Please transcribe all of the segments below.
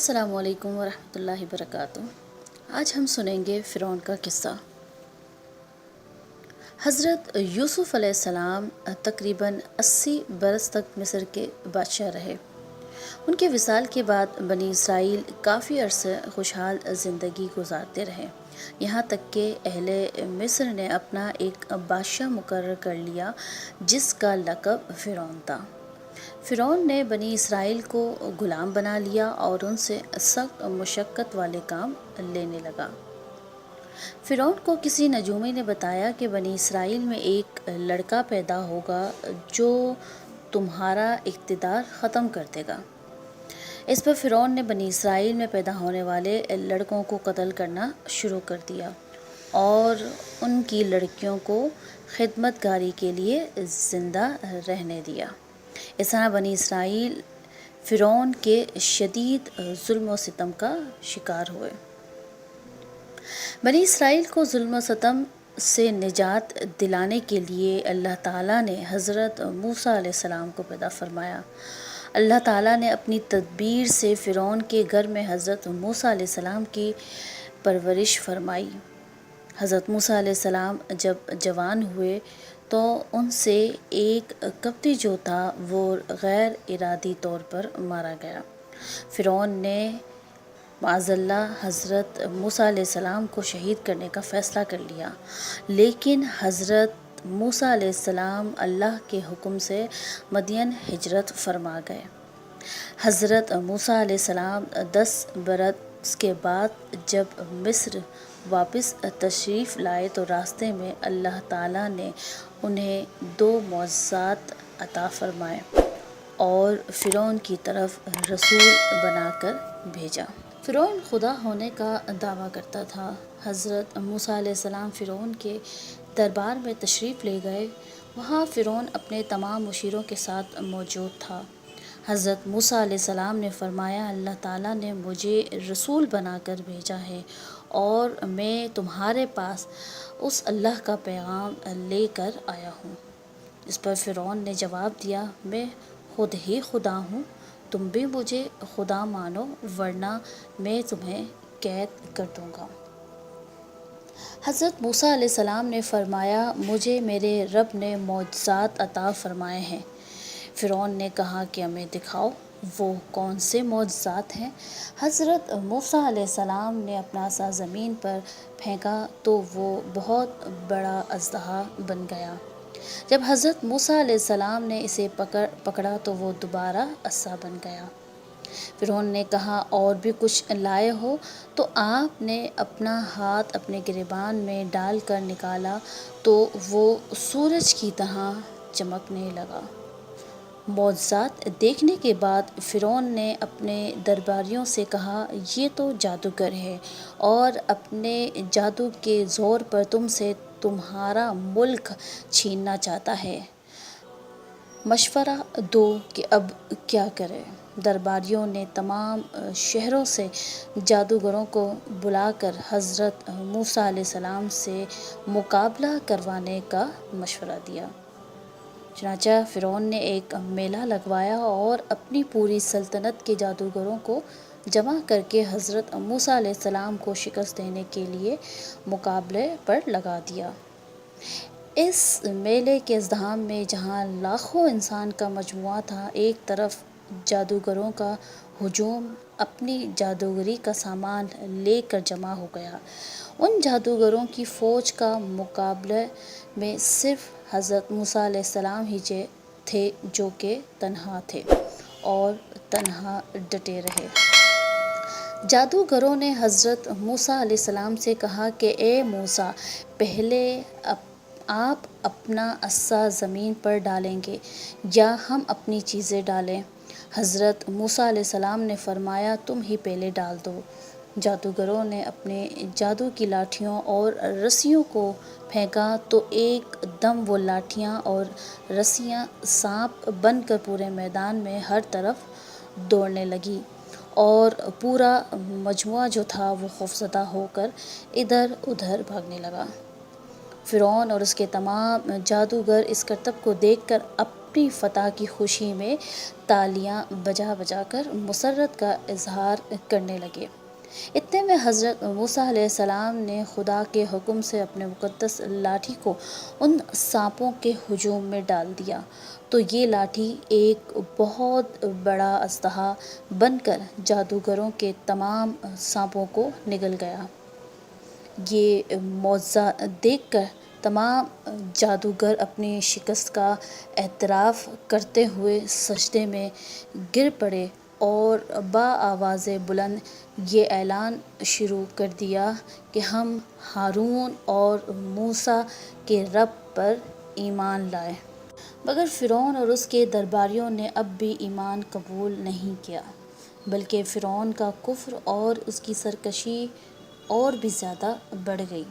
السلام علیکم ورحمۃ اللہ وبرکاتہ۔ آج ہم سنیں گے فرعون کا قصہ۔ حضرت یوسف علیہ السلام تقریباً 80 برس تک مصر کے بادشاہ رہے۔ ان کے وصال کے بعد بنی اسرائیل کافی عرصے خوشحال زندگی گزارتے رہے، یہاں تک کہ اہل مصر نے اپنا ایک بادشاہ مقرر کر لیا جس کا لقب فرعون تھا۔ فرعون نے بنی اسرائیل کو غلام بنا لیا اور ان سے سخت مشقت والے کام لینے لگا۔ فرعون کو کسی نجومی نے بتایا کہ بنی اسرائیل میں ایک لڑکا پیدا ہوگا جو تمہارا اقتدار ختم کر دے گا۔ اس پر فرعون نے بنی اسرائیل میں پیدا ہونے والے لڑکوں کو قتل کرنا شروع کر دیا اور ان کی لڑکیوں کو خدمت گاری کے لیے زندہ رہنے دیا۔ اس طرح بنی اسرائیل فرعون کے شدید ظلم و ستم کا شکار ہوئے۔ بنی اسرائیل کو ظلم و ستم سے نجات دلانے کے لیے اللہ تعالیٰ نے حضرت موسیٰ علیہ السلام کو پیدا فرمایا۔ اللہ تعالیٰ نے اپنی تدبیر سے فرعون کے گھر میں حضرت موسیٰ علیہ السلام کی پرورش فرمائی۔ حضرت موسیٰ علیہ السلام جب جوان ہوئے تو ان سے ایک قبطی جو تھا وہ غیر ارادی طور پر مارا گیا۔ فرعون نے معاذ اللہ حضرت موسیٰ علیہ السلام کو شہید کرنے کا فیصلہ کر لیا، لیکن حضرت موسیٰ علیہ السلام اللہ کے حکم سے مدین ہجرت فرما گئے۔ حضرت موسیٰ علیہ السلام 10 برس کے بعد جب مصر واپس تشریف لائے تو راستے میں اللہ تعالیٰ نے انہیں 2 معجزات عطا فرمائے اور فرعون کی طرف رسول بنا کر بھیجا۔ فرعون خدا ہونے کا دعویٰ کرتا تھا۔ حضرت موسیٰ علیہ السلام فرعون کے دربار میں تشریف لے گئے۔ وہاں فرعون اپنے تمام مشیروں کے ساتھ موجود تھا۔ حضرت موسیٰ علیہ السلام نے فرمایا، اللہ تعالیٰ نے مجھے رسول بنا کر بھیجا ہے اور میں تمہارے پاس اس اللہ کا پیغام لے کر آیا ہوں۔ اس پر فرعون نے جواب دیا، میں خود ہی خدا ہوں، تم بھی مجھے خدا مانو ورنہ میں تمہیں قید کر دوں گا۔ حضرت موسیٰ علیہ السلام نے فرمایا، مجھے میرے رب نے معجزات عطا فرمائے ہیں۔ فرعون نے کہا کہ ہمیں دکھاؤ، وہ کون سے معجزات ہیں؟ حضرت موسیٰ علیہ السلام نے اپنا عصا زمین پر پھینکا تو وہ بہت بڑا اژدہا بن گیا۔ جب حضرت موسیٰ علیہ السلام نے اسے پکڑا تو وہ دوبارہ عصا بن گیا۔ فرعون نے کہا، اور بھی کچھ لائے ہو؟ تو آپ نے اپنا ہاتھ اپنے گریبان میں ڈال کر نکالا تو وہ سورج کی طرح چمکنے لگا۔ معجزات دیکھنے کے بعد فرعون نے اپنے درباریوں سے کہا، یہ تو جادوگر ہے اور اپنے جادو کے زور پر تم سے تمہارا ملک چھیننا چاہتا ہے، مشورہ دو کہ اب کیا کریں۔ درباریوں نے تمام شہروں سے جادوگروں کو بلا کر حضرت موسیٰ علیہ السلام سے مقابلہ کروانے کا مشورہ دیا۔ چنانچہ فرعون نے ایک میلہ لگوایا اور اپنی پوری سلطنت کے جادوگروں کو جمع کر کے حضرت موسیٰ علیہ السلام کو شکست دینے کے لیے مقابلے پر لگا دیا۔ اس میلے کے ازدحام میں جہاں لاکھوں انسان کا مجموعہ تھا، ایک طرف جادوگروں کا ہجوم اپنی جادوگری کا سامان لے کر جمع ہو گیا۔ ان جادوگروں کی فوج کا مقابلے میں صرف حضرت موسیٰ علیہ السلام ہی تھے جو کہ تنہا تھے اور تنہا ڈٹے رہے۔ جادوگروں نے حضرت موسیٰ علیہ السلام سے کہا کہ اے موسیٰ، پہلے آپ اپنا عصا زمین پر ڈالیں گے یا ہم اپنی چیزیں ڈالیں؟ حضرت موسیٰ علیہ السلام نے فرمایا، تم ہی پہلے ڈال دو۔ جادوگروں نے اپنے جادو کی لاٹھیوں اور رسیوں کو پھینکا تو ایک دم وہ لاٹھیاں اور رسیاں سانپ بن کر پورے میدان میں ہر طرف دوڑنے لگیں اور پورا مجموعہ جو تھا وہ خوفزدہ ہو کر ادھر ادھر بھاگنے لگا۔ فرعون اور اس کے تمام جادوگر اس کرتب کو دیکھ کر اپنی فتح کی خوشی میں تالیاں بجا بجا کر مسرت کا اظہار کرنے لگے۔ اتنے میں حضرت موسیٰ علیہ السلام نے خدا کے حکم سے اپنے مقدس لاٹھی کو ان سانپوں کے ہجوم میں ڈال دیا تو یہ لاٹھی ایک بہت بڑا اژدہا بن کر جادوگروں کے تمام سانپوں کو نگل گیا۔ یہ معجزہ دیکھ کر تمام جادوگر اپنی شکست کا اعتراف کرتے ہوئے سجدے میں گر پڑے اور بآواز بلند یہ اعلان شروع کر دیا کہ ہم ہارون اور موسیٰ کے رب پر ایمان لائے۔ مگر فرعون اور اس کے درباریوں نے اب بھی ایمان قبول نہیں کیا، بلکہ فرعون کا کفر اور اس کی سرکشی اور بھی زیادہ بڑھ گئی۔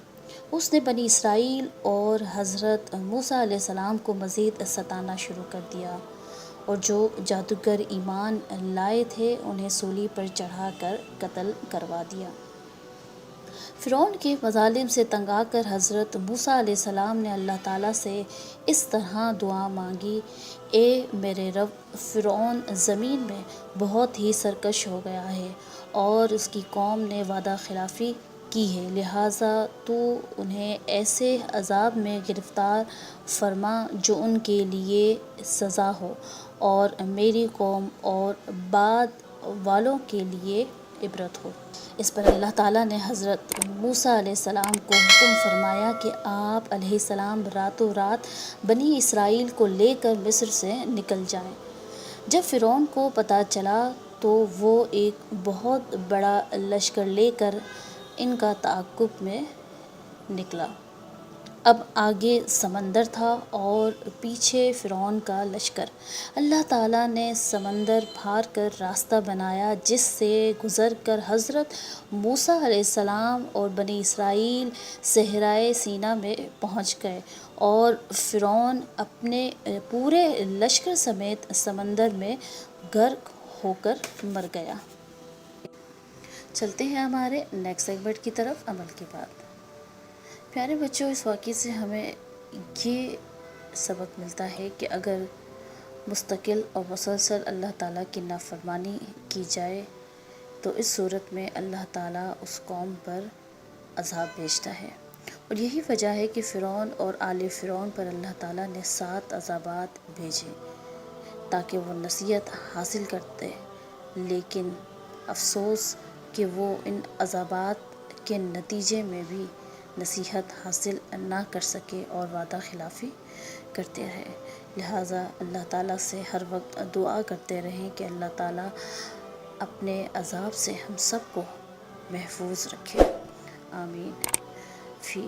اس نے بنی اسرائیل اور حضرت موسیٰ علیہ السلام کو مزید ستانا شروع کر دیا، اور جو جادوگر ایمان لائے تھے انہیں سولی پر چڑھا کر قتل کروا دیا۔ فرعون کے مظالم سے تنگ آ کر حضرت موسیٰ علیہ السلام نے اللہ تعالیٰ سے اس طرح دعا مانگی: اے میرے رب، فرعون زمین میں بہت ہی سرکش ہو گیا ہے اور اس کی قوم نے وعدہ خلافی کی ہے، لہٰذا تو انہیں ایسے عذاب میں گرفتار فرما جو ان کے لیے سزا ہو اور میری قوم اور بعد والوں کے لیے عبرت ہو۔ اس پر اللہ تعالیٰ نے حضرت موسیٰ علیہ السلام کو حکم فرمایا کہ آپ علیہ السلام راتوں رات بنی اسرائیل کو لے کر مصر سے نکل جائیں۔ جب فرعون کو پتہ چلا تو وہ ایک بہت بڑا لشکر لے کر ان کا تعاقب میں نکلا۔ اب آگے سمندر تھا اور پیچھے فرعون کا لشکر۔ اللہ تعالیٰ نے سمندر پھاڑ کر راستہ بنایا جس سے گزر کر حضرت موسیٰ علیہ السلام اور بنی اسرائیل صحرائے سینا میں پہنچ گئے، اور فرعون اپنے پورے لشکر سمیت سمندر میں غرق ہو کر مر گیا۔ چلتے ہیں ہمارے نیکسٹ سیگمنٹ کی طرف، عمل کے بعد۔ پیارے بچوں، اس واقعے سے ہمیں یہ سبق ملتا ہے کہ اگر مستقل اور مسلسل اللہ تعالیٰ کی نافرمانی کی جائے تو اس صورت میں اللہ تعالیٰ اس قوم پر عذاب بھیجتا ہے، اور یہی وجہ ہے کہ فرعون اور آل فرعون پر اللہ تعالیٰ نے 7 عذابات بھیجے تاکہ وہ نصیحت حاصل کرتے، لیکن افسوس کہ وہ ان عذابات کے نتیجے میں بھی نصیحت حاصل نہ کر سکے اور وعدہ خلافی کرتے رہے۔ لہٰذا اللہ تعالیٰ سے ہر وقت دعا کرتے رہیں کہ اللہ تعالیٰ اپنے عذاب سے ہم سب کو محفوظ رکھے۔ آمین۔ فی